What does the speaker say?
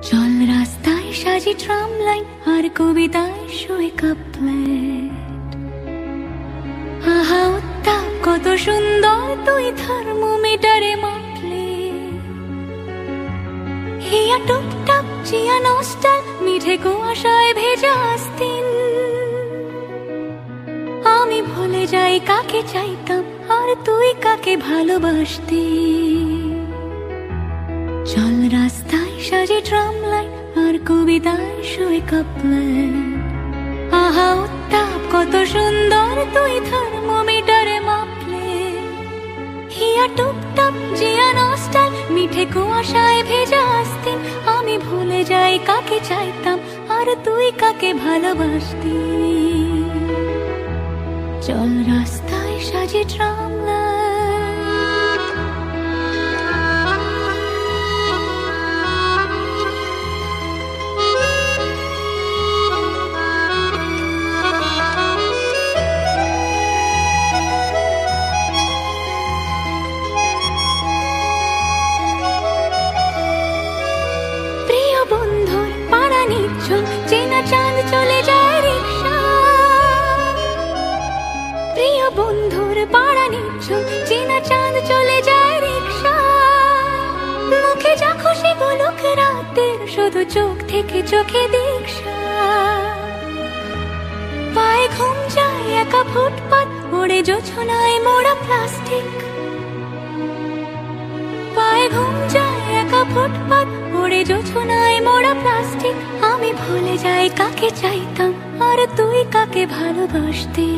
চল রাস্তায় সাজি ট্রাম লাইন আর কবিতায় শুয়ে কাপলেট। আহা উত্তাপ কত সুন্দর তুই থার্মোমিটারে মাপলে। হিয়া টুপটাপ চিয়া নস্টাল মিঠে কুয়াশায় ভেজা আস্তিন। আমি ভুলে যাই কাকে চাইতাম আর তুই কাকে ভালোবাসতি। চল রাস্তায় সাজে ট্রাম লাইন আর কবিতায় শুয়ে কাপলেট। আহা উত্তাপ কত সুন্দর তুই থার্মোমিটারে মাপলে। হিয়া টুপটাপ জিয়া নস্টাল মিঠে কুয়াশায় ভেজা আস্তিন। আমি ভুলে যাই কাকে চাইতাম আর তুই কাকে ভালোবাসতি। চল রাস্তায় সাজে ট্রাম লাইন। প্রিয় বন্ধুর পাড়া নিচ্ছল চেনা চাঁদ চলে যায় রিক্সা। প্রিয় বন্ধুর পাড়া নিচ্ছল চেনা চাঁদ চলে যায় রিক্সা। মুখে যা খুশি বলুক রাতের শুধু চোখ থেকে চোখে দীক্ষা। পায়ে ঘুম যায় একা ফুটপাত ওড়ে জোছনায় মোড়া প্লাস্টিক। পায়ে ঘুম যায় একা ফুটপাত ওড়ে জোছনায় মোড়া প্লাস্টিক। আমি ভুলে যাই কাকে চাইতাম আর তুই কাকে ভালোবাসতি।